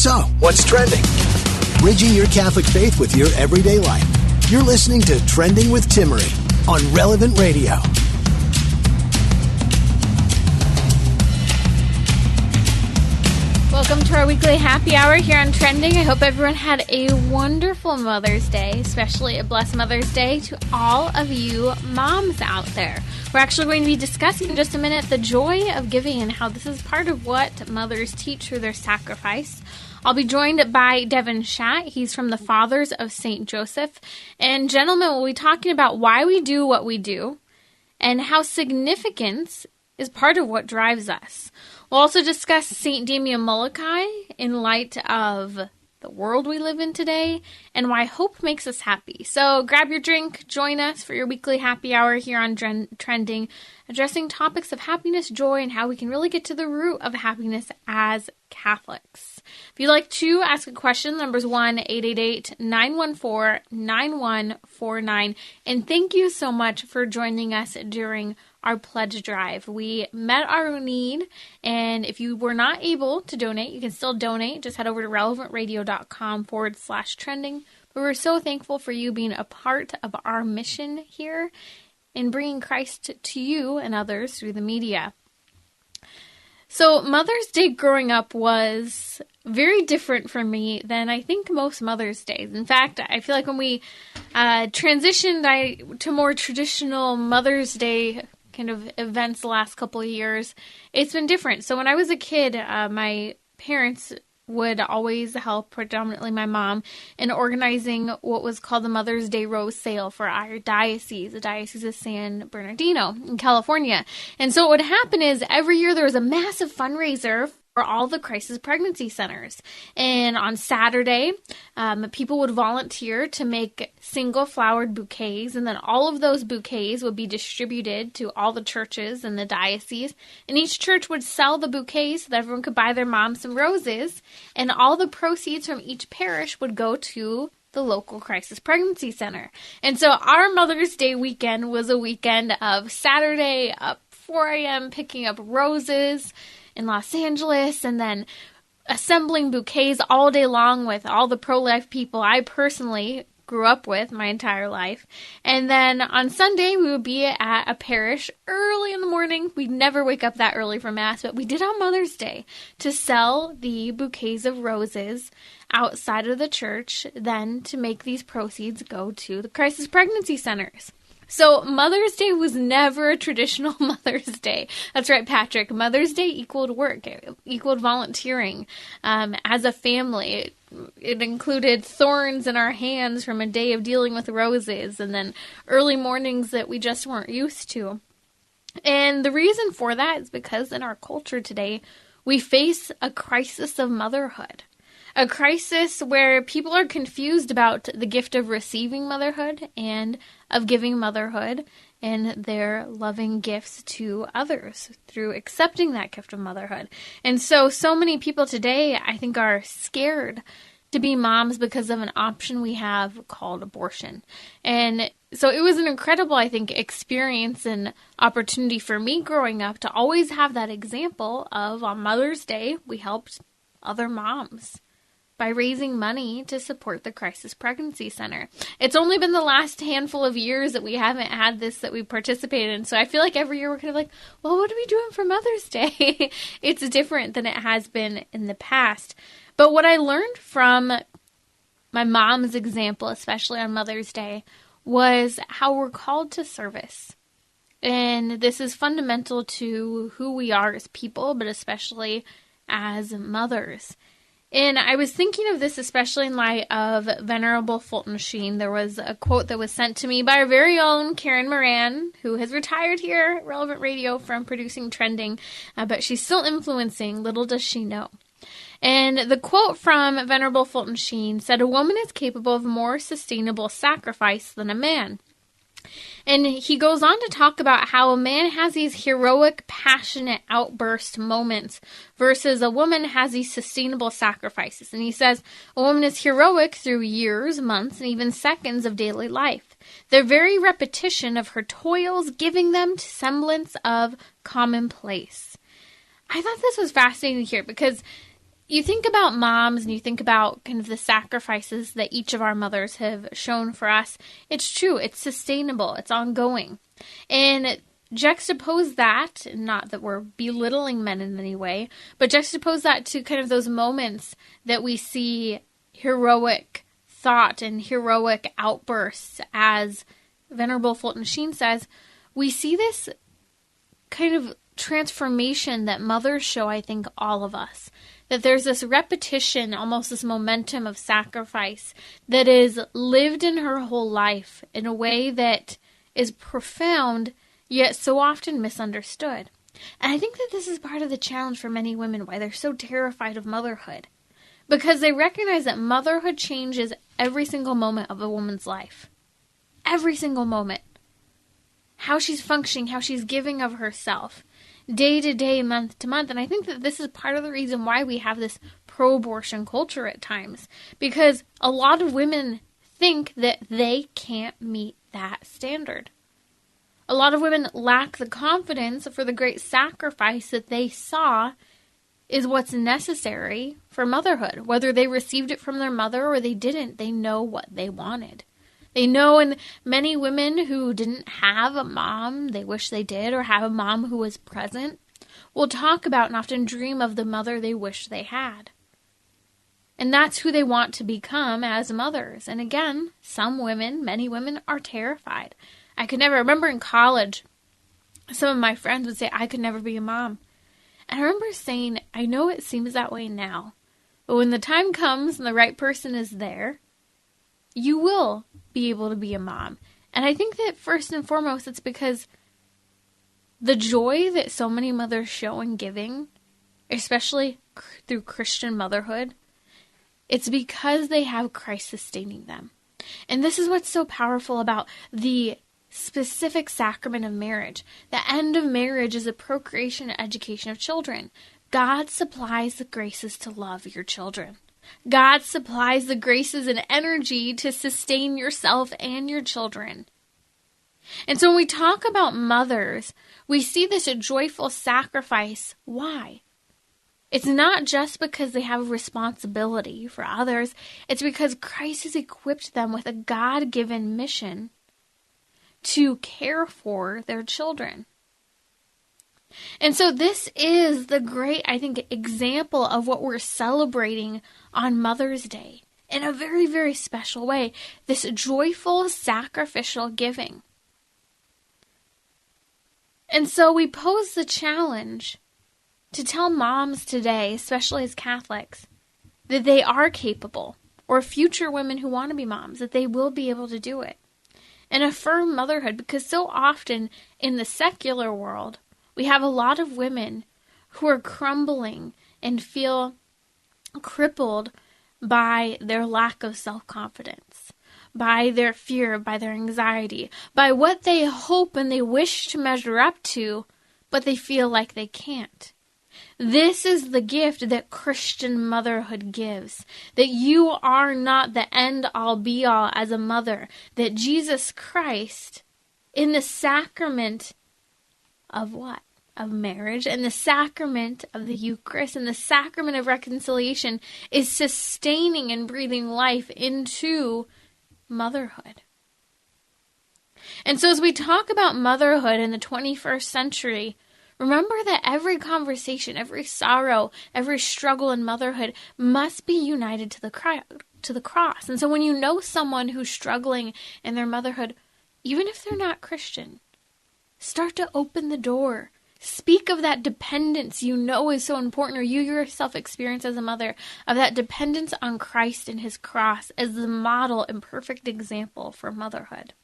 So, what's trending? Bridging your Catholic faith with your everyday life. You're listening to Trending with Timmerie on Relevant Radio. Welcome to our weekly happy hour here on Trending. I hope everyone had a wonderful Mother's Day, especially a blessed Mother's Day to all of you moms out there. We're actually going to be discussing in just a minute the joy of giving and how this is part of what mothers teach through their sacrifice. I'll be joined by Devin Schadt. He's from the Fathers of St. Joseph. And gentlemen, we'll be talking about why we do what we do and how significance is part of what drives us. We'll also discuss St. Damien of Molokai in light of the world we live in today and why hope makes us happy. So grab your drink, join us for your weekly happy hour here on Trending, addressing topics of happiness, joy, and how we can really get to the root of happiness as Catholics. If you'd like to ask a question, number's 1-888-914-9149. And thank you so much for joining us during our pledge drive. We met our need, and if you were not able to donate, you can still donate. Just head over to relevantradio.com/trending. But we're so thankful for you being a part of our mission here in bringing Christ to you and others through the media. So Mother's Day growing up was very different for me than I think most Mother's Days. In fact, I feel like when we transitioned to more traditional Mother's Day kind of events the last couple of years, it's been different. So when I was a kid, my parents would always help, predominantly my mom, in organizing what was called the Mother's Day Rose Sale for our diocese, the Diocese of San Bernardino in California. And so what would happen is every year there was a massive fundraiser for all the crisis pregnancy centers. And on Saturday, people would volunteer to make single flowered bouquets, and then all of those bouquets would be distributed to all the churches in the diocese. And each church would sell the bouquets so that everyone could buy their mom some roses, and all the proceeds from each parish would go to the local crisis pregnancy center. And so our Mother's Day weekend was a weekend of Saturday up 4 a.m. picking up roses in Los Angeles, and then assembling bouquets all day long with all the pro-life people I personally grew up with my entire life. And then on Sunday, we would be at a parish early in the morning. We'd never wake up that early for Mass, but we did on Mother's Day to sell the bouquets of roses outside of the church, then to make these proceeds go to the crisis pregnancy centers. So Mother's Day was never a traditional Mother's Day. That's right, Patrick. Mother's Day equaled work. It equaled volunteering as a family. It included thorns in our hands from a day of dealing with roses, and then early mornings that we just weren't used to. And the reason for that is because in our culture today, we face a crisis of motherhood. A crisis where people are confused about the gift of receiving motherhood and of giving motherhood and their loving gifts to others through accepting that gift of motherhood. And so many people today, I think, are scared to be moms because of an option we have called abortion. And so it was an incredible, I think, experience and opportunity for me growing up to always have that example of on Mother's Day, we helped other moms by raising money to support the Crisis Pregnancy Center. It's only been the last handful of years that we haven't had this, that we participated in. So I feel like every year we're kind of like, well, what are we doing for Mother's Day? It's different than it has been in the past. But what I learned from my mom's example, especially on Mother's Day, was how we're called to service. And this is fundamental to who we are as people, but especially as mothers. And I was thinking of this especially in light of Venerable Fulton Sheen. There was a quote that was sent to me by our very own Karen Moran, who has retired here at Relevant Radio from producing Trending, but she's still influencing, little does she know. And the quote from Venerable Fulton Sheen said, "A woman is capable of more sustainable sacrifice than a man." And he goes on to talk about how a man has these heroic, passionate outburst moments versus a woman has these sustainable sacrifices. And he says, a woman is heroic through years, months, and even seconds of daily life. The very repetition of her toils giving them to semblance of commonplace. I thought this was fascinating to hear because you think about moms and you think about kind of the sacrifices that each of our mothers have shown for us. It's true. It's sustainable. It's ongoing. And juxtapose that, not that we're belittling men in any way, but juxtapose that to kind of those moments that we see heroic thought and heroic outbursts, as Venerable Fulton Sheen says. We see this kind of transformation that mothers show, I think, all of us. That there's this repetition, almost this momentum of sacrifice that is lived in her whole life in a way that is profound, yet so often misunderstood. And I think that this is part of the challenge for many women, why they're so terrified of motherhood. Because they recognize that motherhood changes every single moment of a woman's life. Every single moment. How she's functioning, how she's giving of herself, day to day, month to month. And I think that this is part of the reason why we have this pro-abortion culture at times. Because a lot of women think that they can't meet that standard. A lot of women lack the confidence for the great sacrifice that they saw is what's necessary for motherhood. Whether they received it from their mother or they didn't, they know what they wanted. They know, and many women who didn't have a mom, they wish they did, or have a mom who was present, will talk about and often dream of the mother they wish they had. And that's who they want to become as mothers. And again, some women, many women, are terrified. I could never, remember in college, some of my friends would say, I could never be a mom. And I remember saying, I know it seems that way now, but when the time comes and the right person is there, you will be able to be a mom. And I think that first and foremost, it's because the joy that so many mothers show in giving, especially through Christian motherhood, it's because they have Christ sustaining them. And this is what's so powerful about the specific sacrament of marriage. The end of marriage is the procreation and education of children. God supplies the graces to love your children. God supplies the graces and energy to sustain yourself and your children. And so when we talk about mothers, we see this joyful sacrifice. Why? It's not just because they have a responsibility for others. It's because Christ has equipped them with a God-given mission to care for their children. And so this is the great, I think, example of what we're celebrating on Mother's Day in a very, very special way. This joyful, sacrificial giving. And so we pose the challenge to tell moms today, especially as Catholics, that they are capable, or future women who want to be moms, that they will be able to do it. And affirm motherhood, because so often in the secular world, we have a lot of women who are crumbling and feel crippled by their lack of self-confidence, by their fear, by their anxiety, by what they hope and they wish to measure up to, but they feel like they can't. This is the gift that Christian motherhood gives, that you are not the end-all be-all as a mother, that Jesus Christ, in the sacrament of what? Of marriage, and the sacrament of the Eucharist, and the sacrament of reconciliation is sustaining and breathing life into motherhood. And so as we talk about motherhood in the 21st century, remember that every conversation, every sorrow, every struggle in motherhood must be united to the cross. And so when you know someone who's struggling in their motherhood, even if they're not Christian, start to open the door. Speak of that dependence you know is so important, or you yourself experience as a mother, of that dependence on Christ and his cross as the model and perfect example for motherhood.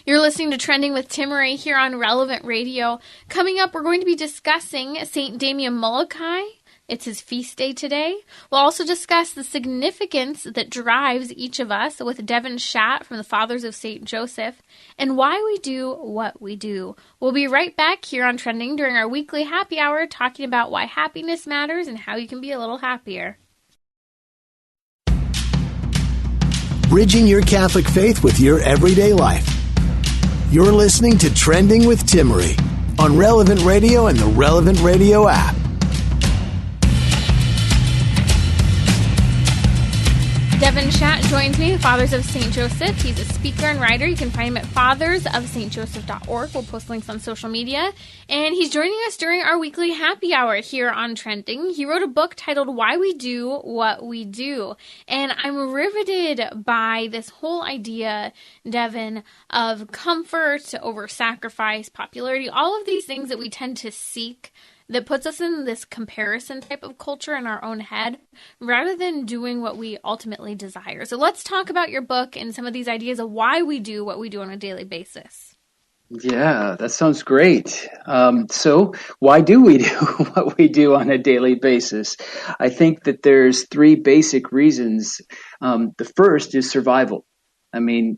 You're listening to Trending with Timmerie here on Relevant Radio. Coming up, we're going to be discussing St. Damien of Molokai. It's his feast day today. We'll also discuss the significance that drives each of us with Devin Schadt from the Fathers of St. Joseph, and why we do what we do. We'll be right back here on Trending during our weekly happy hour, talking about why happiness matters and how you can be a little happier. Bridging your Catholic faith with your everyday life. You're listening to Trending with Timmerie on Relevant Radio and the Relevant Radio app. Devin Schadt joins me, Fathers of St. Joseph. He's a speaker and writer. You can find him at fathersofstjoseph.org. We'll post links on social media. And he's joining us during our weekly happy hour here on Trending. He wrote a book titled Why We Do What We Do. And I'm riveted by this whole idea, Devin, of comfort over sacrifice, popularity, all of these things that we tend to seek that puts us in this comparison type of culture in our own head rather than doing what we ultimately desire. So let's talk about your book and some of these ideas of why we do what we do on a daily basis. Yeah, that sounds great. So why do we do what we do on a daily basis? I think that there's three basic reasons. The first is survival. I mean,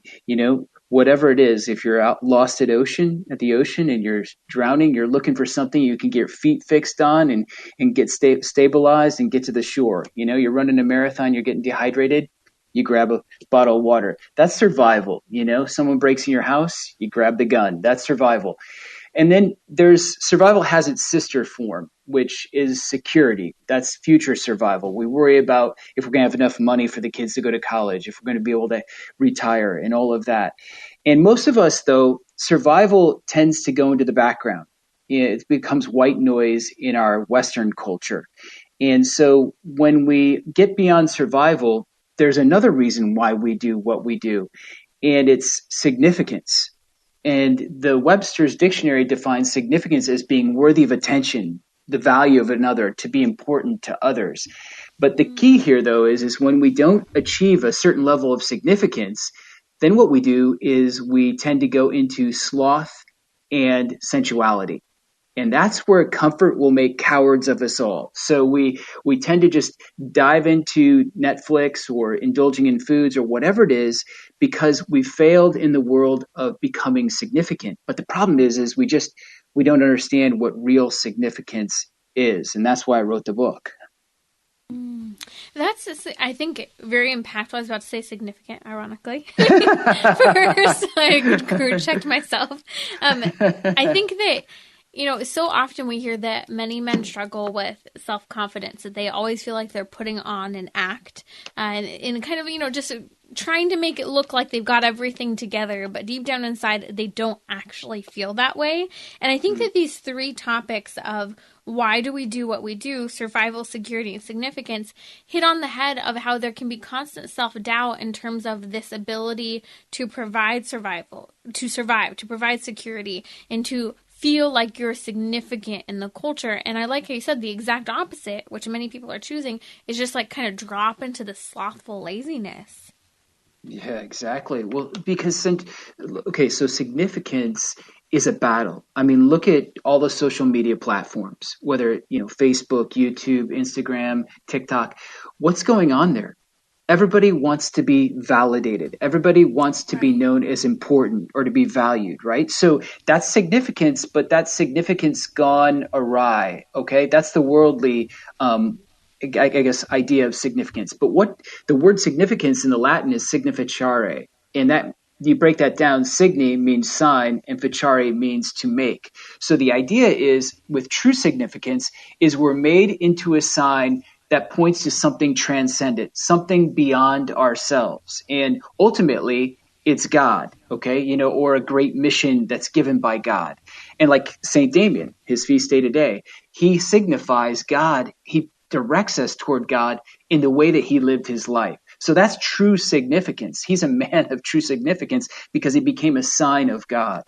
whatever it is, if you're out lost at the ocean and you're drowning, you're looking for something you can get your feet fixed on and get stabilized and get to the shore. You're running a marathon, you're getting dehydrated, you grab a bottle of water. That's survival. Someone breaks in your house, you grab the gun. That's survival. And then survival has its sister form, which is security. That's future survival. We worry about if we're going to have enough money for the kids to go to college, if we're going to be able to retire and all of that. And most of us, though, survival tends to go into the background. It becomes white noise in our Western culture. And so when we get beyond survival, there's another reason why we do what we do, and it's significance. And the Webster's Dictionary defines significance as being worthy of attention, the value of another, to be important to others. But the key here, though, is when we don't achieve a certain level of significance, then what we do is we tend to go into sloth and sensuality. And that's where comfort will make cowards of us all. So we tend to just dive into Netflix or indulging in foods or whatever it is because we failed in the world of becoming significant. But the problem is we don't understand what real significance is. And that's why I wrote the book. That's, I think, very impactful. I was about to say significant, ironically. First, I checked myself. I think that so often we hear that many men struggle with self-confidence, that they always feel like they're putting on an act and kind of, just trying to make it look like they've got everything together, but deep down inside, they don't actually feel that way. And I think that these three topics of why do we do what we do, survival, security, and significance, hit on the head of how there can be constant self-doubt in terms of this ability to provide to provide security, and to feel like you're significant in the culture. And I like how you said the exact opposite, which many people are choosing, is just like kind of drop into the slothful laziness. Yeah, exactly. Well, because, so significance is a battle. I mean, look at all the social media platforms, whether, Facebook, YouTube, Instagram, TikTok. What's going on there? Everybody wants to be validated. Everybody wants to be known as important or to be valued, right? So that's significance, but that's significance gone awry, okay? That's the worldly, I guess, idea of significance. But what the word significance in the Latin is significare, and that you break that down, signi means sign and ficare means to make. So the idea is with true significance is we're made into a sign that points to something transcendent, something beyond ourselves. And ultimately, it's God, okay, or a great mission that's given by God. And like St. Damien, his feast day today, he signifies God. He directs us toward God in the way that he lived his life. So that's true significance. He's a man of true significance because he became a sign of God.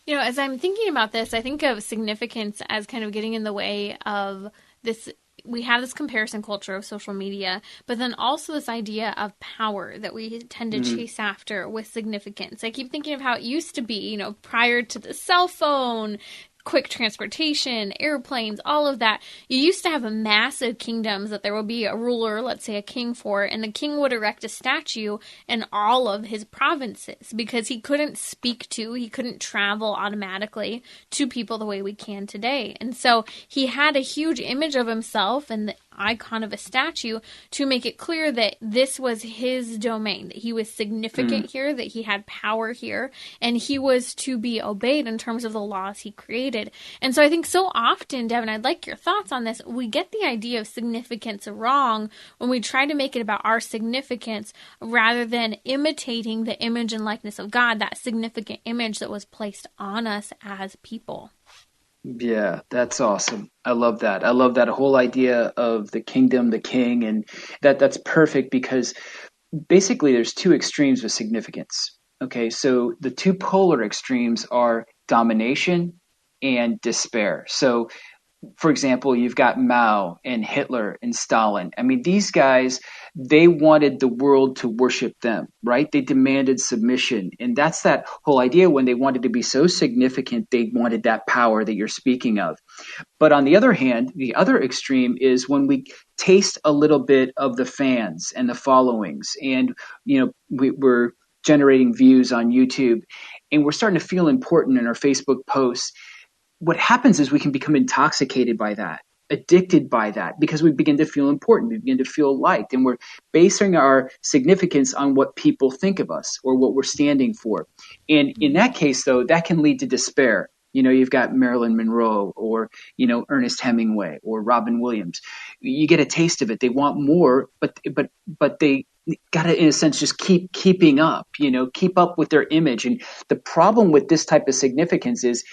As I'm thinking about this, I think of significance as kind of getting in the way of this. We have this comparison culture of social media, but then also this idea of power that we tend to chase after with significance. I keep thinking of how it used to be, prior to the cell phone, quick transportation, airplanes, all of that. You used to have a massive kingdoms that there would be a ruler, let's say a king for, and the king would erect a statue in all of his provinces because he couldn't he couldn't travel automatically to people the way we can today. And so he had a huge image of himself and icon of a statue to make it clear that this was his domain, that he was significant here, that he had power here, and he was to be obeyed in terms of the laws he created. And so I think so often, Devin, I'd like your thoughts on this. We get the idea of significance wrong when we try to make it about our significance rather than imitating the image and likeness of God, that significant image that was placed on us as people. Yeah, that's awesome. I love that. I love that whole idea of the kingdom, the king, and that's perfect because basically there's two extremes of significance. Okay, so the two polar extremes are domination and despair. So for example, you've got Mao and Hitler and Stalin. I mean, these guys, they wanted the world to worship them, right? They demanded submission. And that's that whole idea when they wanted to be so significant, they wanted that power that you're speaking of. But on the other hand, the other extreme is when we taste a little bit of the fans and the followings and, we're generating views on YouTube and we're starting to feel important in our Facebook posts. What happens is we can become intoxicated by that, addicted by that, because we begin to feel important, we begin to feel liked, and we're basing our significance on what people think of us or what we're standing for. And in that case, though, that can lead to despair. You've got Marilyn Monroe or, Ernest Hemingway or Robin Williams. You get a taste of it. They want more, but they got to, in a sense, just keeping up, keep up with their image. And the problem with this type of significance is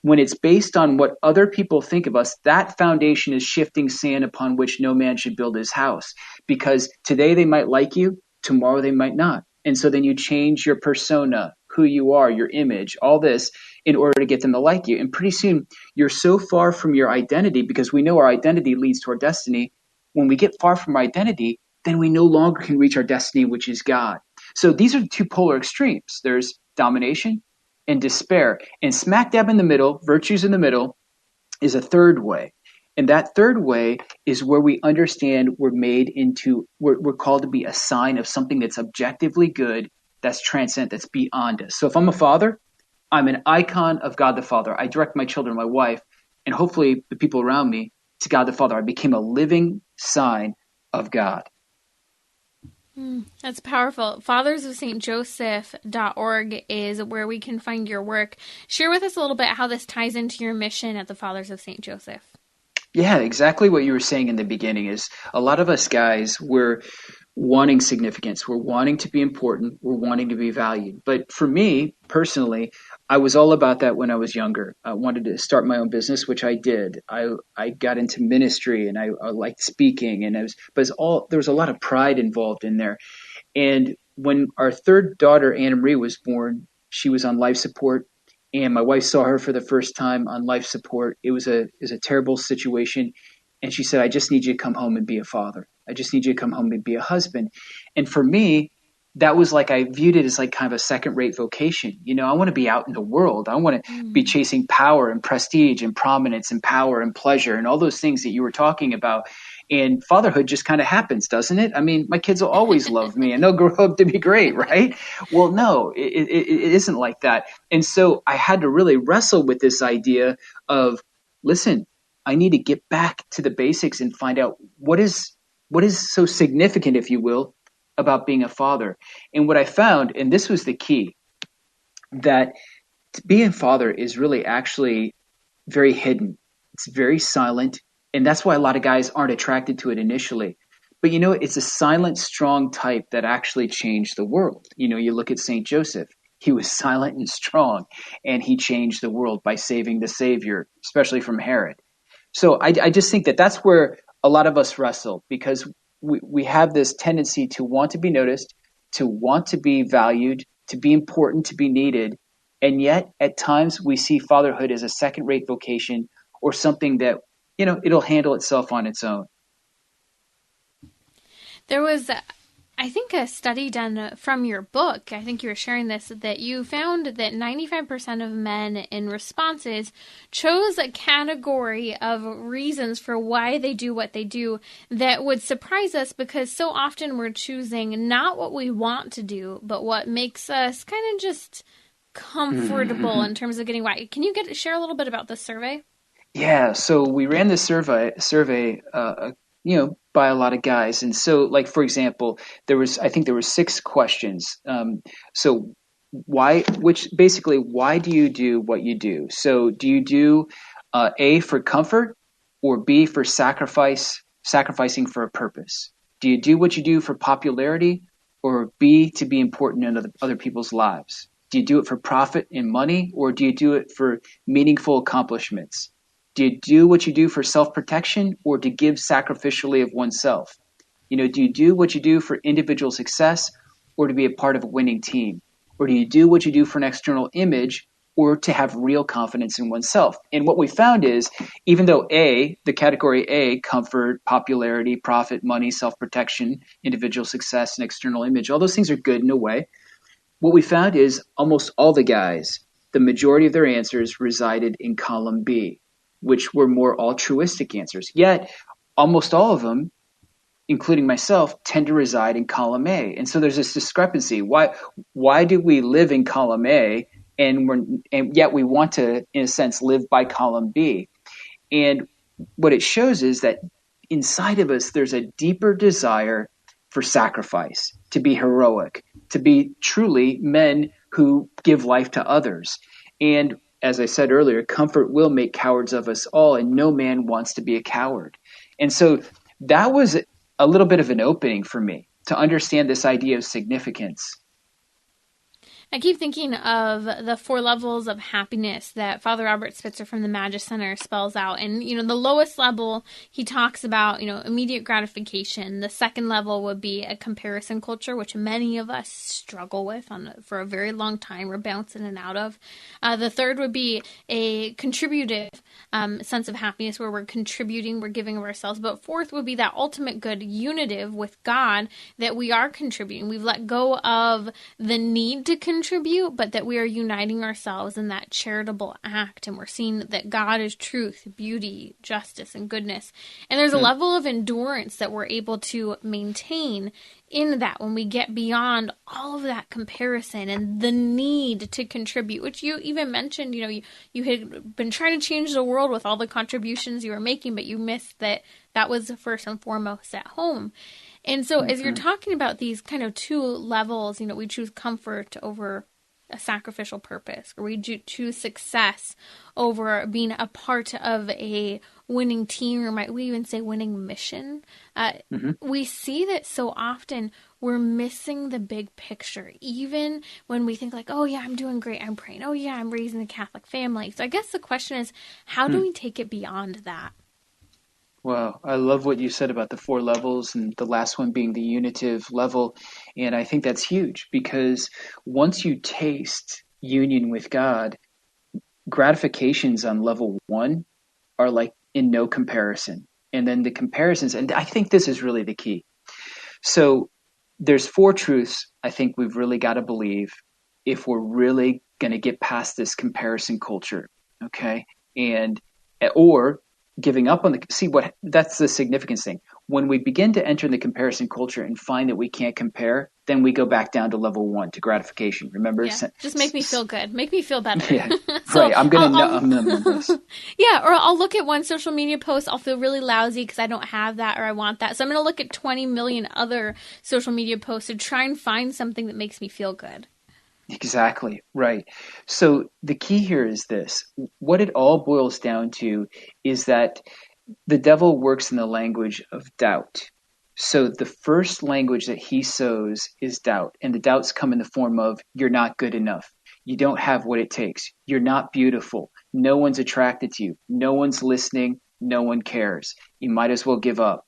when it's based on what other people think of us, that foundation is shifting sand upon which no man should build his house. Because today they might like you, tomorrow they might not. And so then you change your persona, who you are, your image, all this in order to get them to like you. And pretty soon you're so far from your identity, because we know our identity leads to our destiny. When we get far from our identity, then we no longer can reach our destiny, which is God. So these are the two polar extremes. There's domination and despair. And smack dab in the middle, virtues in the middle, is a third way. And that third way is where we understand we're called to be a sign of something that's objectively good, that's transcendent, that's beyond us. So if I'm a father, I'm an icon of God the Father. I direct my children, my wife, and hopefully the people around me to God the Father. I became a living sign of God. That's powerful. FathersofSt.Joseph.org is where we can find your work. Share with us a little bit how this ties into your mission at the Fathers of St. Joseph. Yeah, exactly what you were saying in the beginning is a lot of us guys, we're wanting significance. We're wanting to be important. We're wanting to be valued. But for me personally, I was all about that when I was younger. I wanted to start my own business, which I did. I got into ministry and I liked speaking, and there was a lot of pride involved in there. And when our third daughter, Anna Marie, was born, she was on life support, and my wife saw her for the first time on life support. It was a terrible situation. And she said, I just need you to come home and be a father. I just need you to come home and be a husband. And for me, that was like, I viewed it as like kind of a second-rate vocation. I want to be out in the world. I want to be chasing power and prestige and prominence and power and pleasure and all those things that you were talking about. And fatherhood just kind of happens, doesn't it? I mean, my kids will always love me and they'll grow up to be great, right? Well, no, it isn't like that. And so I had to really wrestle with this idea of, listen, I need to get back to the basics and find out what is so significant, if you will, about being a father. And what I found, and this was the key, that being a father is really actually very hidden. It's very silent. And that's why a lot of guys aren't attracted to it initially. But it's a silent, strong type that actually changed the world. You look at St. Joseph. He was silent and strong, and he changed the world by saving the Savior, especially from Herod. So I just think that that's where a lot of us wrestle, because we have this tendency to want to be noticed, to want to be valued, to be important, to be needed. And yet at times we see fatherhood as a second-rate vocation or something that, it'll handle itself on its own. There was, I think, a study done from your book. I think you were sharing this, that you found that 95% of men in responses chose a category of reasons for why they do what they do that would surprise us, because so often we're choosing not what we want to do, but what makes us kind of just comfortable in terms of getting why. Can you share a little bit about this survey? Yeah, so we ran this survey by a lot of guys. And so, like, for example, I think there were 6 questions. So why do you do what you do? So do you do A, for comfort, or B, for sacrificing for a purpose? Do you do what you do for popularity, or B, to be important in other people's lives? Do you do it for profit and money, or do you do it for meaningful accomplishments? Do you do what you do for self-protection, or to give sacrificially of oneself? Do you do what you do for individual success, or to be a part of a winning team? Or do you do what you do for an external image, or to have real confidence in oneself? And what we found is, even though the category A, comfort, popularity, profit, money, self-protection, individual success, and external image, all those things are good in a way. What we found is almost all the guys, the majority of their answers resided in column B, which were more altruistic answers. Yet, almost all of them, including myself, tend to reside in column A. And so there's this discrepancy. Why do we live in column A and yet we want to, in a sense, live by column B? And what it shows is that inside of us, there's a deeper desire for sacrifice, to be heroic, to be truly men who give life to others. And as I said earlier, comfort will make cowards of us all, and no man wants to be a coward. And so that was a little bit of an opening for me to understand this idea of significance. I keep thinking of the 4 levels of happiness that Father Robert Spitzer from the Magis Center spells out. And, the lowest level, he talks about, immediate gratification. The second level would be a comparison culture, which many of us struggle with for a very long time. We're bouncing in and out of. The third would be a contributive sense of happiness where we're contributing, we're giving of ourselves. But fourth would be that ultimate good unitive with God, that we are contributing. We've let go of the need to contribute, but that we are uniting ourselves in that charitable act, and we're seeing that God is truth, beauty, justice, and goodness. And there's a level of endurance that we're able to maintain in that when we get beyond all of that comparison and the need to contribute, which you even mentioned. You had been trying to change the world with all the contributions you were making, but you missed that was first and foremost at home. And so as you're talking about these kind of 2 levels, we choose comfort over a sacrificial purpose, or we choose success over being a part of a winning team, or might we even say winning mission. We see that so often we're missing the big picture, even when we think like, oh yeah, I'm doing great, I'm praying, oh yeah, I'm raising a Catholic family. So I guess the question is, how do we take it beyond that? Wow, I love what you said about the 4 levels, and the last one being the unitive level. And I think that's huge, because once you taste union with God, gratifications on level 1 are like in no comparison. And then the comparisons, and I think this is really the key. So there's 4 truths I think we've really got to believe if we're really going to get past this comparison culture, okay? Or giving up on that's the significance thing. When we begin to enter the comparison culture and find that we can't compare, then we go back down to level 1, to gratification. Remember? Yeah, just make me feel good. Make me feel better. Yeah, so right. I'm gonna know this. Yeah, or I'll look at one social media post. I'll feel really lousy because I don't have that or I want that. So I'm going to look at 20 million other social media posts to try and find something that makes me feel good. Exactly, right. So the key here is this. What it all boils down to is that the devil works in the language of doubt. So the first language that he sows is doubt. And the doubts come in the form of, you're not good enough. You don't have what it takes. You're not beautiful. No one's attracted to you. No one's listening. No one cares. You might as well give up.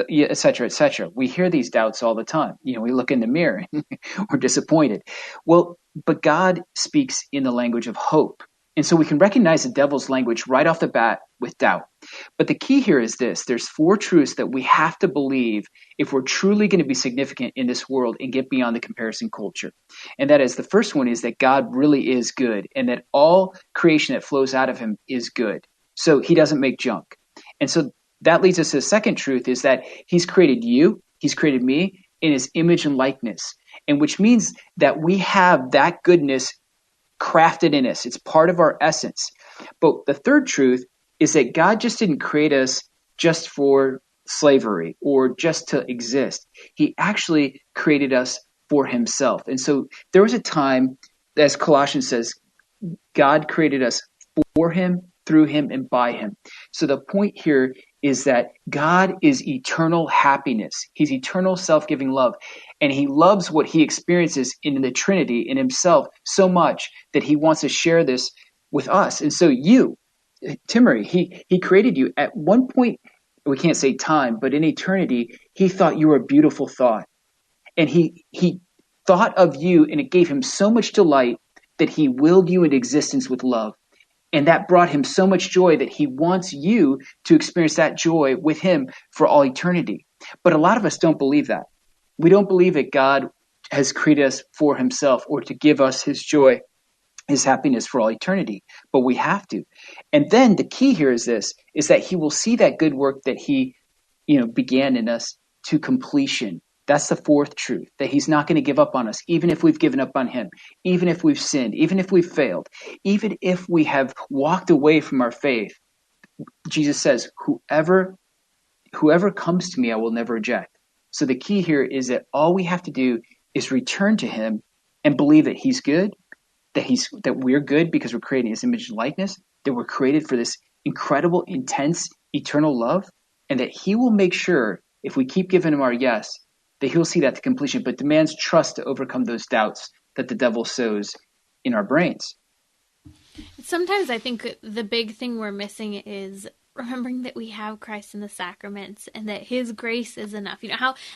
Et cetera, et cetera. We hear these doubts all the time. We look in the mirror and we're disappointed. Well, but God speaks in the language of hope. And so we can recognize the devil's language right off the bat with doubt. But the key here is this. There's 4 truths that we have to believe if we're truly going to be significant in this world and get beyond the comparison culture. And that is, the first one is that God really is good, and that all creation that flows out of him is good. So he doesn't make junk. And so that leads us to the second truth, is that he's created you, he's created me in his image and likeness, and which means that we have that goodness crafted in us. It's part of our essence. But the third truth is that God just didn't create us just for slavery or just to exist. He actually created us for himself. And so there was a time, as Colossians says, God created us for him, through him, and by him. So the point here is that God is eternal happiness. He's eternal self-giving love. And he loves what he experiences in the Trinity, in himself, so much that he wants to share this with us. And so you, Timmerie, he created you at one point, we can't say time, but in eternity, he thought you were a beautiful thought. And he thought of you, and it gave him so much delight that he willed you into existence with love. And that brought him so much joy that he wants you to experience that joy with him for all eternity. But a lot of us don't believe that. We don't believe that God has created us for himself or to give us his joy, his happiness for all eternity. But we have to. And then the key here is this, is that he will see that good work that he, began in us to completion. That's the fourth truth, that he's not going to give up on us, even if we've given up on him, even if we've sinned, even if we've failed, even if we have walked away from our faith. Jesus says, whoever comes to me, I will never reject. So the key here is that all we have to do is return to him and believe that he's good, that we're good because we're created in his image and likeness, that we're created for this incredible, intense, eternal love, and that he will make sure, if we keep giving him our yes, that he'll see that to completion, but demands trust to overcome those doubts that the devil sows in our brains. Sometimes I think the big thing we're missing is remembering that we have Christ in the sacraments and that his grace is enough.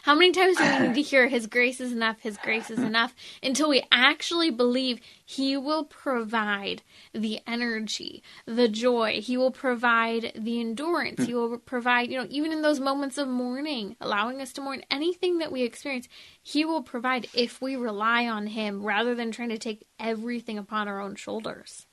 How many times do we need to hear his grace is enough, his grace is enough, until we actually believe he will provide the energy, the joy, he will provide the endurance, he will provide, even in those moments of mourning, allowing us to mourn, anything that we experience, he will provide if we rely on him rather than trying to take everything upon our own shoulders.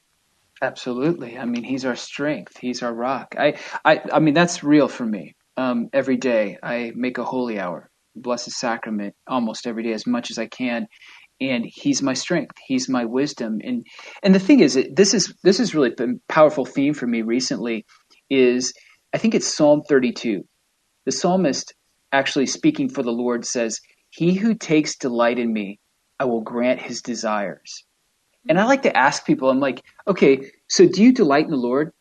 Absolutely. I mean, he's our strength. He's our rock. I mean, that's real for me. Every day I make a holy hour, Blessed Sacrament, almost every day as much as I can. And he's my strength. He's my wisdom. And the thing is, this is really a powerful theme for me recently is, I think it's Psalm 32. The psalmist, actually speaking for the Lord, says, he who takes delight in me, I will grant his desires. And I like to ask people, I'm like, okay, so do you delight in the Lord?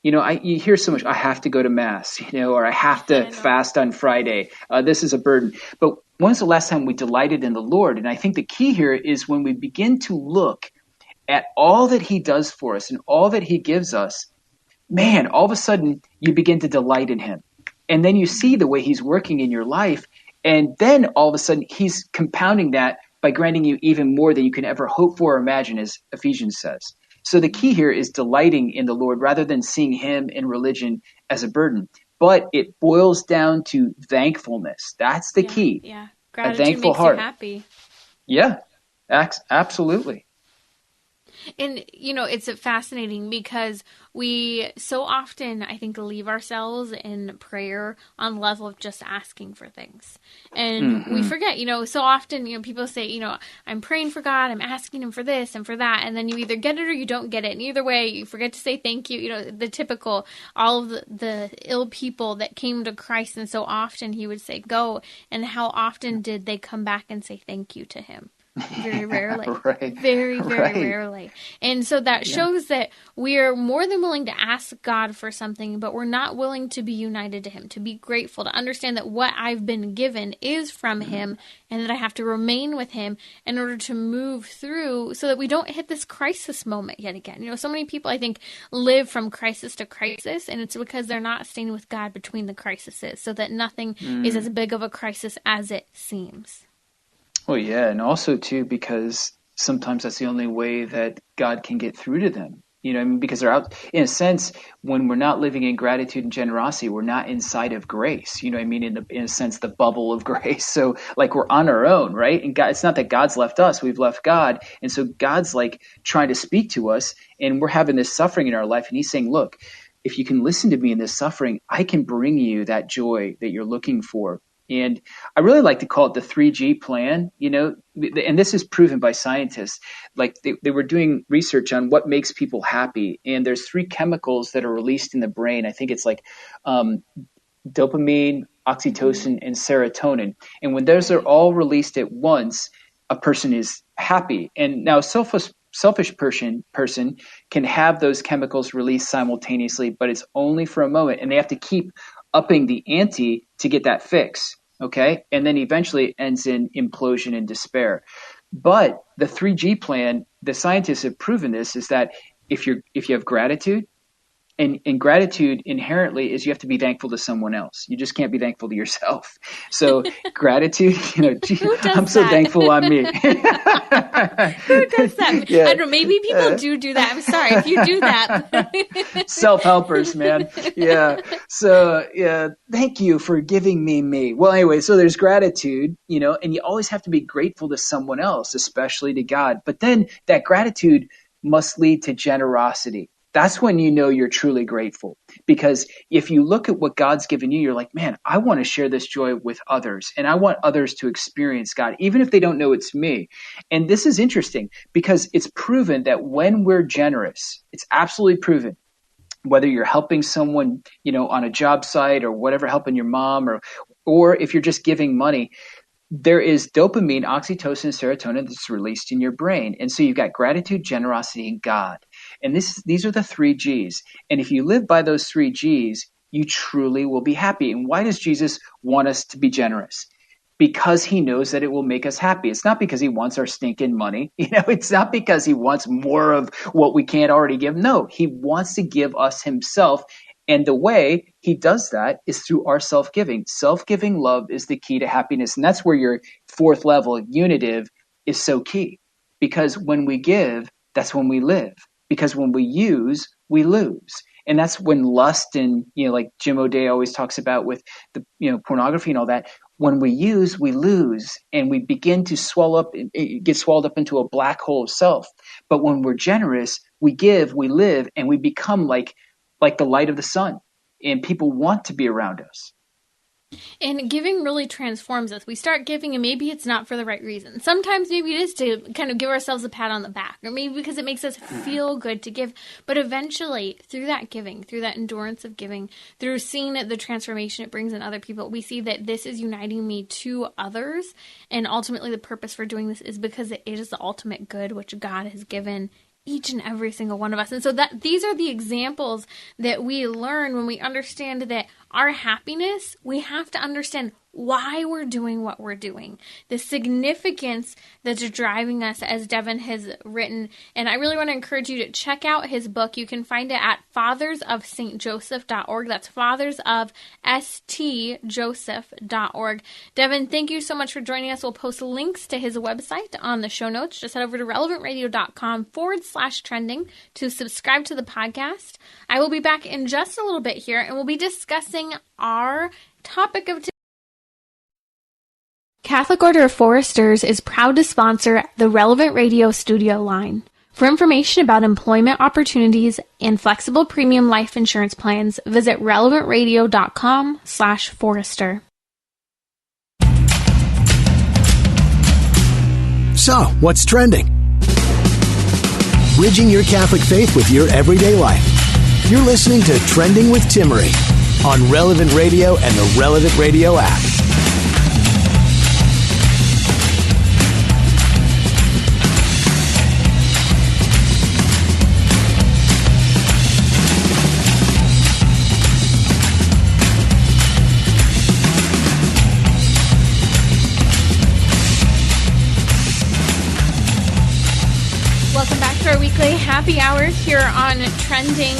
You hear so much, I have to go to Mass, or I have to fast on Friday. This is a burden. But when's the last time we delighted in the Lord? And I think the key here is when we begin to look at all that he does for us and all that he gives us, man, all of a sudden you begin to delight in him. And then you see the way he's working in your life. And then all of a sudden he's compounding that by granting you even more than you can ever hope for or imagine, as Ephesians says. So the key here is delighting in the Lord rather than seeing him and religion as a burden. But it boils down to thankfulness. That's the key. Yeah, a gratitude thankful makes heart. you happy. Yeah, absolutely. And, it's fascinating because we so often, I think, leave ourselves in prayer on the level of just asking for things. And we forget, so often, people say, I'm praying for God, I'm asking him for this and for that. And then you either get it or you don't get it. And either way, you forget to say thank you. The typical, all of the ill people that came to Christ. And so often he would say, go. And how often did they come back and say thank you to him? Very rarely. Right. Very, very rarely. And so that shows that we are more than willing to ask God for something, but we're not willing to be united to him, to be grateful, to understand that what I've been given is from him and that I have to remain with him in order to move through so that we don't hit this crisis moment yet again. So many people, I think, live from crisis to crisis, and it's because they're not staying with God between the crises so that nothing is as big of a crisis as it seems. Well, yeah, and also, too, because sometimes that's the only way that God can get through to them. Because they're out, in a sense, when we're not living in gratitude and generosity, we're not inside of grace, in a sense, the bubble of grace. So, like, we're on our own, right? And God, it's not that God's left us, we've left God. And so God's, like, trying to speak to us, and we're having this suffering in our life, and he's saying, look, if you can listen to me in this suffering, I can bring you that joy that you're looking for. And I really like to call it the 3G plan, and this is proven by scientists. Like they were doing research on what makes people happy. And there's 3 chemicals that are released in the brain. I think it's like dopamine, oxytocin and serotonin. And when those are all released at once, a person is happy. And now selfish person can have those chemicals released simultaneously, but it's only for a moment, and they have to keep upping the ante to get that fix. Okay. And then eventually it ends in implosion and despair. But the 3G plan, the scientists have proven this, is that if you have gratitude, and gratitude inherently is you have to be thankful to someone else. You just can't be thankful to yourself. So gratitude, I'm so thankful I'm me. Who does that? Yeah. I don't know. Maybe people do that. I'm sorry if you do that. Self-helpers, man. Yeah. So yeah, thank you for giving me. Well, anyway, so there's gratitude, and you always have to be grateful to someone else, especially to God. But then that gratitude must lead to generosity. That's when you know you're truly grateful. Because if you look at what God's given you, you're like, man, I want to share this joy with others. And I want others to experience God, even if they don't know it's me. And this is interesting because it's proven that when we're generous, it's absolutely proven, whether you're helping someone, on a job site or whatever, helping your mom, or if you're just giving money, there is dopamine, oxytocin, serotonin that's released in your brain. And so you've got gratitude, generosity, and God. And these are the 3 Gs. And if you live by those 3 Gs, you truly will be happy. And why does Jesus want us to be generous? Because he knows that it will make us happy. It's not because he wants our stinking money. It's not because he wants more of what we can't already give. No, he wants to give us himself. And the way he does that is through our self-giving. Self-giving love is the key to happiness. And that's where your 4th level, unitive, is so key. Because when we give, that's when we live. Because when we use, we lose. And that's when lust and, like Jim O'Day always talks about with the, pornography and all that, when we use, we lose. And we begin to swell up, get swallowed up into a black hole of self. But when we're generous, we give, we live, and we become like the light of the sun, and people want to be around us. And giving really transforms us. We start giving, and maybe it's not for the right reason. Sometimes maybe it is to kind of give ourselves a pat on the back, or maybe because it makes us feel good to give. But eventually, through that giving, through that endurance of giving, through seeing the transformation it brings in other people, we see that this is uniting me to others. And ultimately, the purpose for doing this is because it is the ultimate good which God has given each and every single one of us. And so these are the examples that we learn when we understand that our happiness, we have to understand why we're doing what we're doing, the significance that's driving us, as Devin has written. And I really want to encourage you to check out his book. You can find it at fathersofstjoseph.org. That's fathersofstjoseph.org. Devin, thank you so much for joining us. We'll post links to his website on the show notes. Just head over to relevantradio.com/trending to subscribe to the podcast. I will be back in just a little bit here, and we'll be discussing our topic of today. Catholic Order of Foresters is proud to sponsor the Relevant Radio Studio line. For information about employment opportunities and flexible premium life insurance plans, visit relevantradio.com/forester. So, what's trending? Bridging your Catholic faith with your everyday life. You're listening to Trending with Timmerie on Relevant Radio and the Relevant Radio app. Welcome back to our weekly happy hour here on Trending.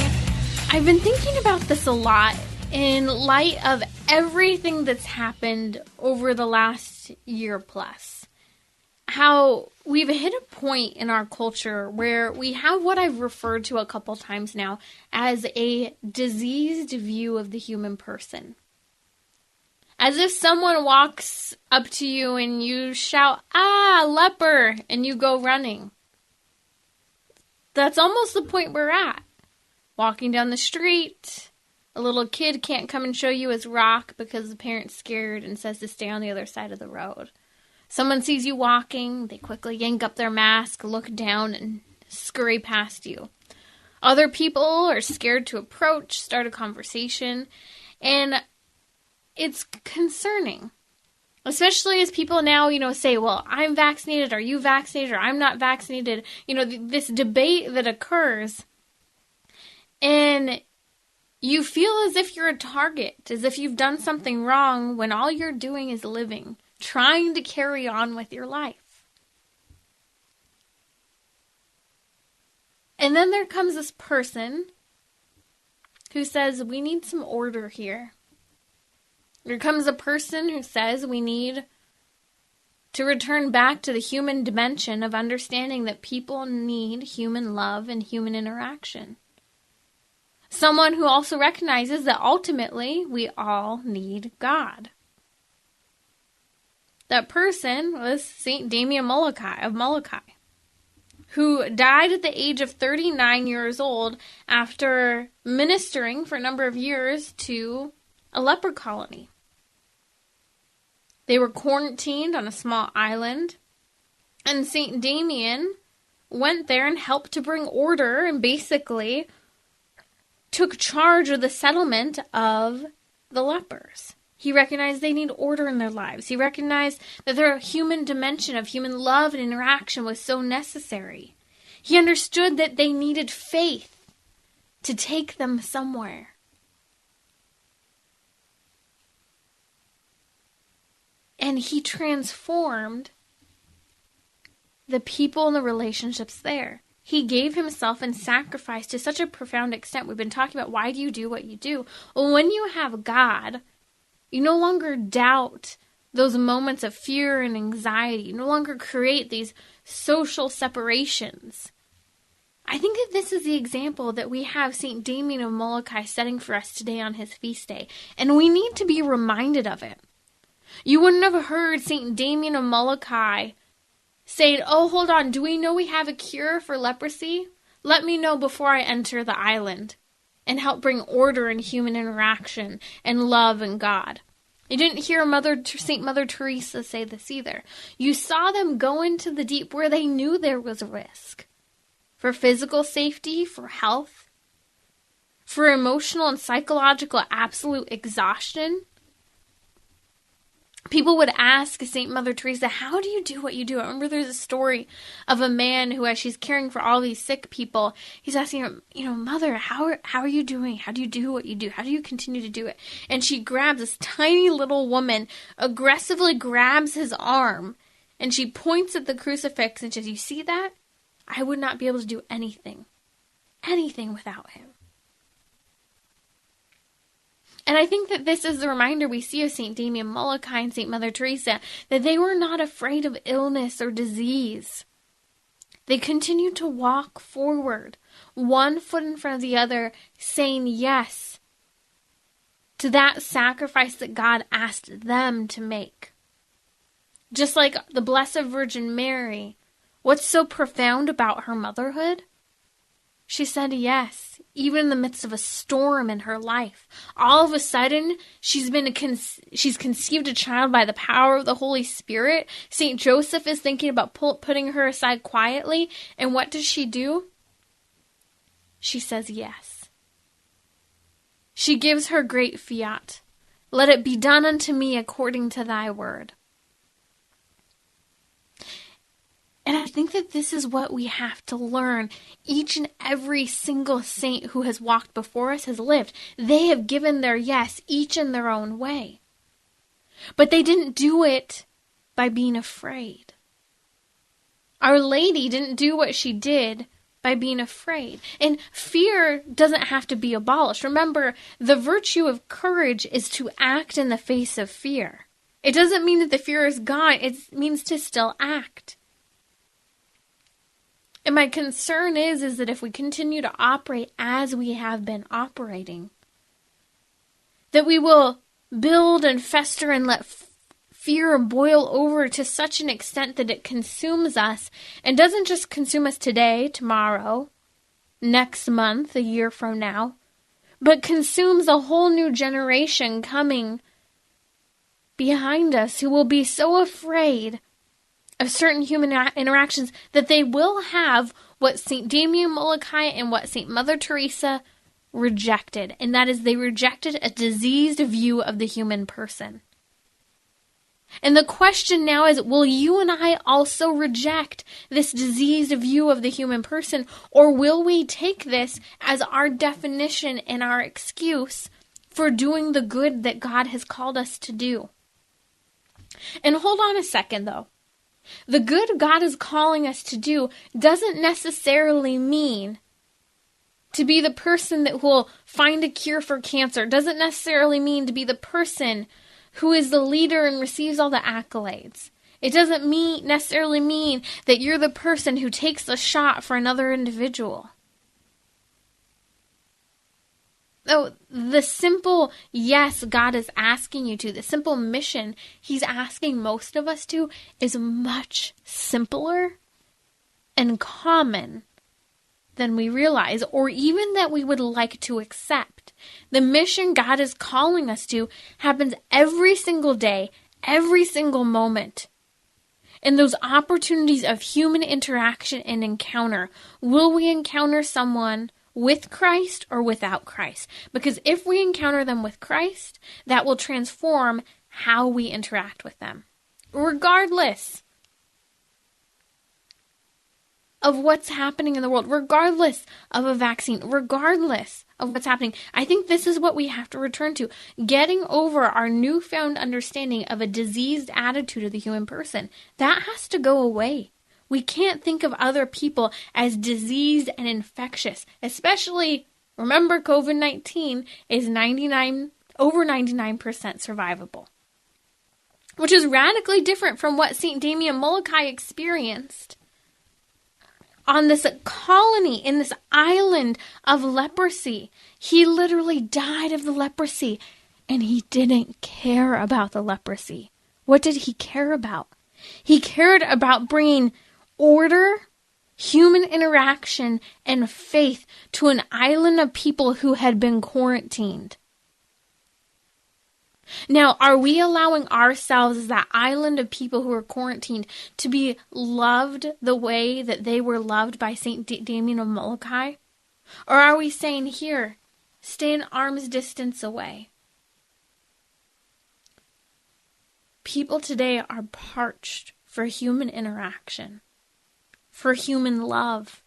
I've been thinking about this a lot in light of everything that's happened over the last year plus. How we've hit a point in our culture where we have what I've referred to a couple times now as a diseased view of the human person. As if someone walks up to you and you shout, "Ah, leper," and you go running. That's almost the point we're at. Walking down the street, a little kid can't come and show you his rock because the parent's scared and says to stay on the other side of the road. Someone sees you walking, they quickly yank up their mask, look down, and scurry past you. Other people are scared to approach, start a conversation, and it's concerning. Especially as people now, say, well, I'm vaccinated, are you vaccinated, or I'm not vaccinated. This debate that occurs. And you feel as if you're a target, as if you've done something wrong when all you're doing is living, trying to carry on with your life. And then there comes this person who says, we need some order here. There comes a person who says we need to return back to the human dimension of understanding that people need human love and human interaction. Someone who also recognizes that ultimately we all need God. That person was St. Damien of Molokai, who died at the age of 39 years old after ministering for a number of years to a leper colony. They were quarantined on a small island, and St. Damien went there and helped to bring order and basically took charge of the settlement of the lepers. He recognized they need order in their lives. He recognized that their human dimension of human love and interaction was so necessary. He understood that they needed faith to take them somewhere. And he transformed the people and the relationships there. He gave himself and sacrificed to such a profound extent. We've been talking about why do you do what you do? Well, when you have God, you no longer doubt those moments of fear and anxiety. You no longer create these social separations. I think that this is the example that we have St. Damien of Molokai setting for us today on his feast day. And we need to be reminded of it. You wouldn't have heard St. Damien of Molokai saying, oh, hold on, do we know we have a cure for leprosy? Let me know before I enter the island and help bring order and human interaction and love and God. You didn't hear St. Mother Teresa say this either. You saw them go into the deep where they knew there was a risk. For physical safety, for health, for emotional and psychological absolute exhaustion. People would ask St. Mother Teresa, how do you do what you do? I remember there's a story of a man who, as she's caring for all these sick people, he's asking her, Mother, how are you doing? How do you do what you do? How do you continue to do it? And she grabs this tiny little woman, aggressively grabs his arm, and she points at the crucifix and says, you see that? I would not be able to do anything without him. And I think that this is the reminder we see of St. Damien of Molokai and St. Mother Teresa, that they were not afraid of illness or disease. They continued to walk forward, one foot in front of the other, saying yes to that sacrifice that God asked them to make. Just like the Blessed Virgin Mary, what's so profound about her motherhood? She said yes, even in the midst of a storm in her life. All of a sudden, she's conceived a child by the power of the Holy Spirit. St. Joseph is thinking about putting her aside quietly. And what does she do? She says yes. She gives her great fiat. Let it be done unto me according to thy word. And I think that this is what we have to learn. Each and every single saint who has walked before us has lived. They have given their yes, each in their own way. But they didn't do it by being afraid. Our Lady didn't do what she did by being afraid. And fear doesn't have to be abolished. Remember, the virtue of courage is to act in the face of fear. It doesn't mean that the fear is gone. It means to still act. And my concern is that if we continue to operate as we have been operating, that we will build and fester and let fear boil over to such an extent that it consumes us, and doesn't just consume us today, tomorrow, next month, a year from now, but consumes a whole new generation coming behind us who will be so afraid of certain human interactions that they will have what St. Damien of Molokai and what St. Mother Teresa rejected, and that is they rejected a diseased view of the human person. And the question now is, will you and I also reject this diseased view of the human person, or will we take this as our definition and our excuse for doing the good that God has called us to do? And hold on a second, though. The good God is calling us to do doesn't necessarily mean to be the person that will find a cure for cancer. Doesn't necessarily mean to be the person who is the leader and receives all the accolades. It doesn't necessarily mean that you're the person who takes the shot for another individual. So the simple yes God is asking you to, the simple mission he's asking most of us to, is much simpler and common than we realize, or even that we would like to accept. The mission God is calling us to happens every single day, every single moment. And those opportunities of human interaction and encounter, will we encounter someone with Christ or without Christ? Because if we encounter them with Christ, that will transform how we interact with them, regardless of what's happening in the world, regardless of a vaccine, regardless of what's happening. I think this is what we have to return to, getting over our newfound understanding of a diseased attitude of the human person. That has to go away. We can't think of other people as diseased and infectious, especially, remember, COVID-19 is over 99% survivable, which is radically different from what St. Damien of Molokai experienced on this colony, in this island of leprosy. He literally died of the leprosy, and he didn't care about the leprosy. What did he care about? He cared about bringing order, human interaction, and faith to an island of people who had been quarantined. Now, are we allowing ourselves as that island of people who are quarantined to be loved the way that they were loved by St. Damien of Molokai? Or are we saying, here, stay an arm's distance away? People today are parched for human interaction, for human love,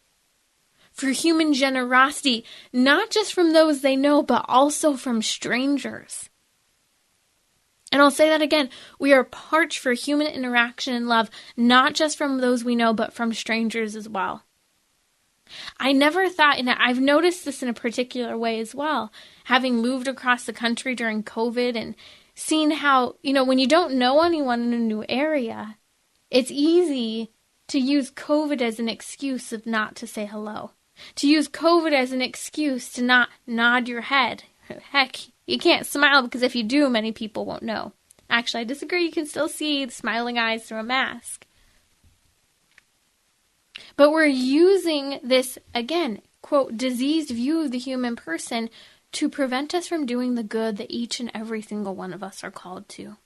for human generosity, not just from those they know, but also from strangers. And I'll say that again. We are parched for human interaction and love, not just from those we know, but from strangers as well. I never thought, and I've noticed this in a particular way as well, having moved across the country during COVID and seen how, when you don't know anyone in a new area, it's easy to use COVID as an excuse of not to say hello, to use COVID as an excuse to not nod your head. Heck, you can't smile because if you do, many people won't know. Actually, I disagree. You can still see the smiling eyes through a mask. But we're using this, again, quote, diseased view of the human person to prevent us from doing the good that each and every single one of us are called to.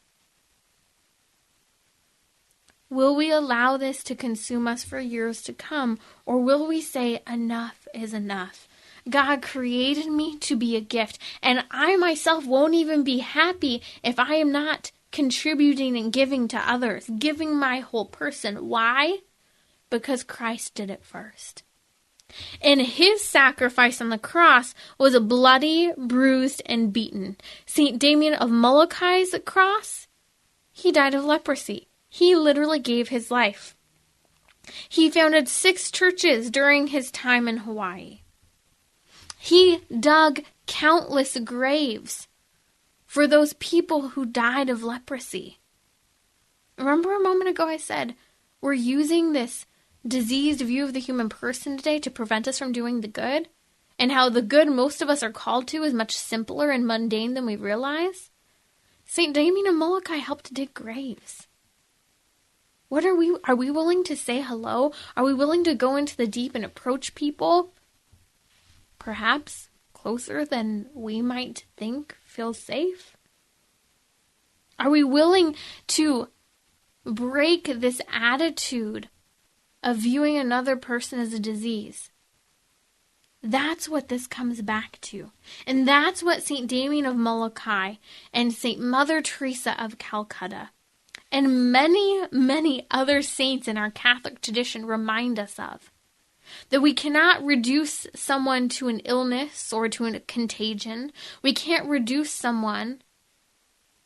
Will we allow this to consume us for years to come, or will we say enough is enough? God created me to be a gift, and I myself won't even be happy if I am not contributing and giving to others, giving my whole person. Why? Because Christ did it first. And his sacrifice on the cross was bloody, bruised, and beaten. St. Damien of Molokai's cross, he died of leprosy. He literally gave his life. He founded 6 churches during his time in Hawaii. He dug countless graves for those people who died of leprosy. Remember a moment ago I said, we're using this diseased view of the human person today to prevent us from doing the good? And how the good most of us are called to is much simpler and mundane than we realize? St. Damien of Molokai helped dig graves. Are we willing to say hello? Are we willing to go into the deep and approach people perhaps closer than we might think feels safe? Are we willing to break this attitude of viewing another person as a disease? That's what this comes back to. And that's what St. Damien of Molokai and St. Mother Teresa of Calcutta and many, many other saints in our Catholic tradition remind us of. That we cannot reduce someone to an illness or to a contagion. We can't reduce someone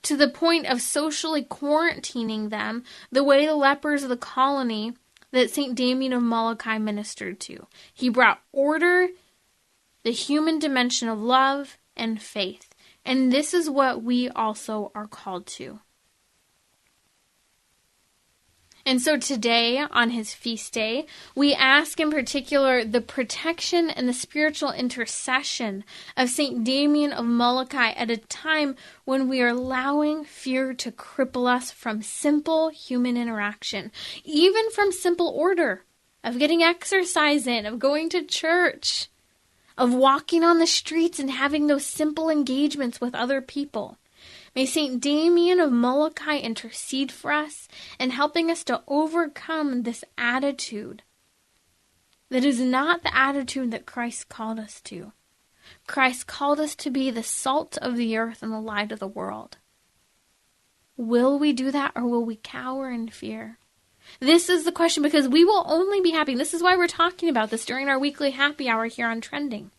to the point of socially quarantining them the way the lepers of the colony that St. Damien of Molokai ministered to. He brought order, the human dimension of love and faith. And this is what we also are called to. And so today, on his feast day, we ask in particular the protection and the spiritual intercession of St. Damien of Molokai at a time when we are allowing fear to cripple us from simple human interaction, even from simple order, of getting exercise in, of going to church, of walking on the streets and having those simple engagements with other people. May St. Damien of Molokai intercede for us in helping us to overcome this attitude that is not the attitude that Christ called us to. Christ called us to be the salt of the earth and the light of the world. Will we do that, or will we cower in fear? This is the question, because we will only be happy. This is why we're talking about this during our weekly happy hour here on Trending.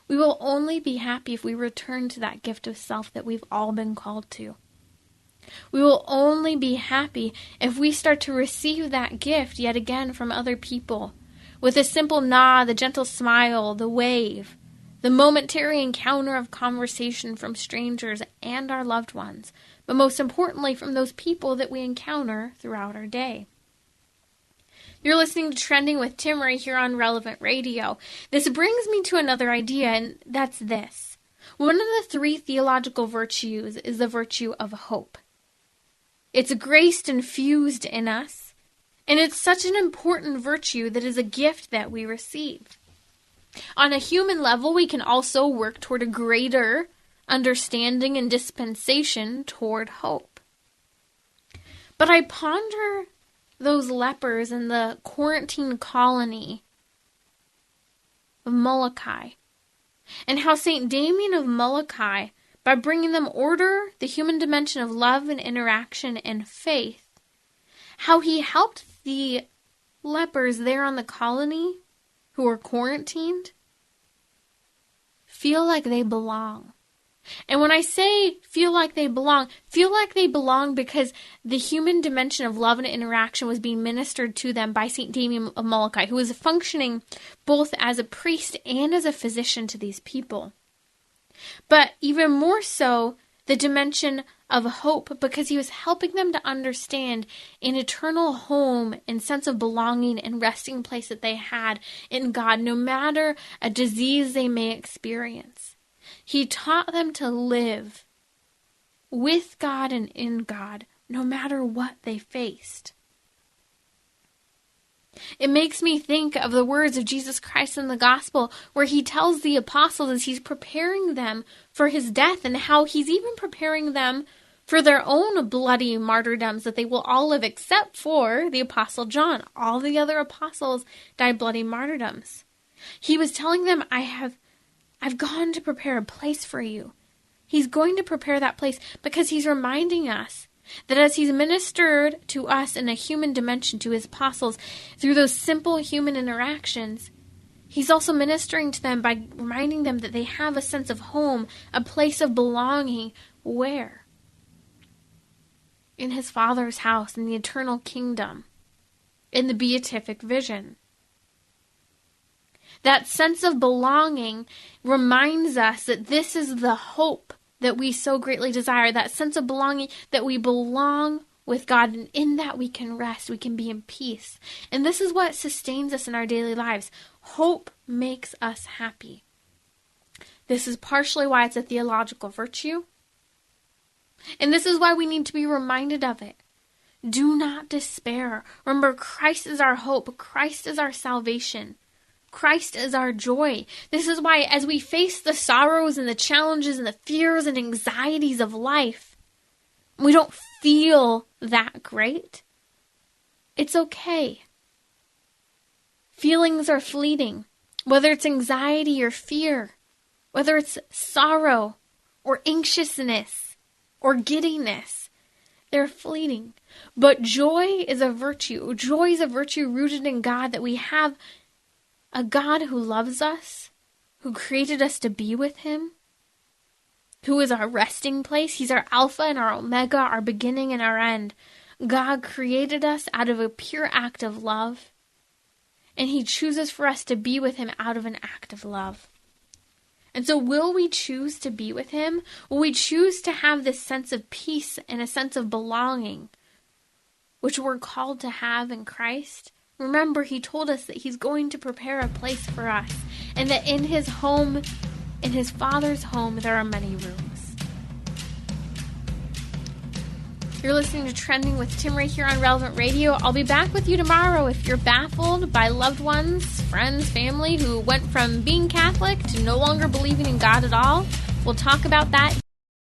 We will only be happy if we return to that gift of self that we've all been called to. We will only be happy if we start to receive that gift yet again from other people, with a simple nod, the gentle smile, the wave, the momentary encounter of conversation from strangers and our loved ones, but most importantly from those people that we encounter throughout our day. You're listening to Trending with Timmerie here on Relevant Radio. This brings me to another idea, and that's this. One of the 3 theological virtues is the virtue of hope. It's graced and fused in us, and it's such an important virtue that is a gift that we receive. On a human level, we can also work toward a greater understanding and dispensation toward hope. But I ponder those lepers in the quarantine colony of Molokai, and how St. Damien of Molokai, by bringing them order, the human dimension of love and interaction and faith, how he helped the lepers there on the colony who were quarantined feel like they belong. And when I say feel like they belong because the human dimension of love and interaction was being ministered to them by St. Damien of Molokai, who was functioning both as a priest and as a physician to these people. But even more so, the dimension of hope, because he was helping them to understand an eternal home and sense of belonging and resting place that they had in God, no matter a disease they may experience. He taught them to live with God and in God, no matter what they faced. It makes me think of the words of Jesus Christ in the gospel, where he tells the apostles as he's preparing them for his death, and how he's even preparing them for their own bloody martyrdoms that they will all live, except for the apostle John. All the other apostles died bloody martyrdoms. He was telling them, I've gone to prepare a place for you. He's going to prepare that place because he's reminding us that as he's ministered to us in a human dimension, to his apostles, through those simple human interactions, he's also ministering to them by reminding them that they have a sense of home, a place of belonging. Where? In his Father's house, in the eternal kingdom, in the beatific vision. That sense of belonging reminds us that this is the hope that we so greatly desire. That sense of belonging, that we belong with God, and in that we can rest, we can be in peace. And this is what sustains us in our daily lives. Hope makes us happy. This is partially why it's a theological virtue. And this is why we need to be reminded of it. Do not despair. Remember, Christ is our hope. Christ is our salvation. Christ is our joy. This is why, as we face the sorrows and the challenges and the fears and anxieties of life, we don't feel that great. It's okay. Feelings are fleeting. Whether it's anxiety or fear, whether it's sorrow or anxiousness or giddiness, they're fleeting. But joy is a virtue. Joy is a virtue rooted in God, that we have a God who loves us, who created us to be with him, who is our resting place. He's our Alpha and our Omega, our beginning and our end. God created us out of a pure act of love, and he chooses for us to be with him out of an act of love. And so will we choose to be with him? Will we choose to have this sense of peace and a sense of belonging, which we're called to have in Christ? Remember, he told us that he's going to prepare a place for us, and that in his home, in his Father's home, there are many rooms. You're listening to Trending with Timmerie here on Relevant Radio. I'll be back with you tomorrow. If you're baffled by loved ones, friends, family who went from being Catholic to no longer believing in God at all, we'll talk about that.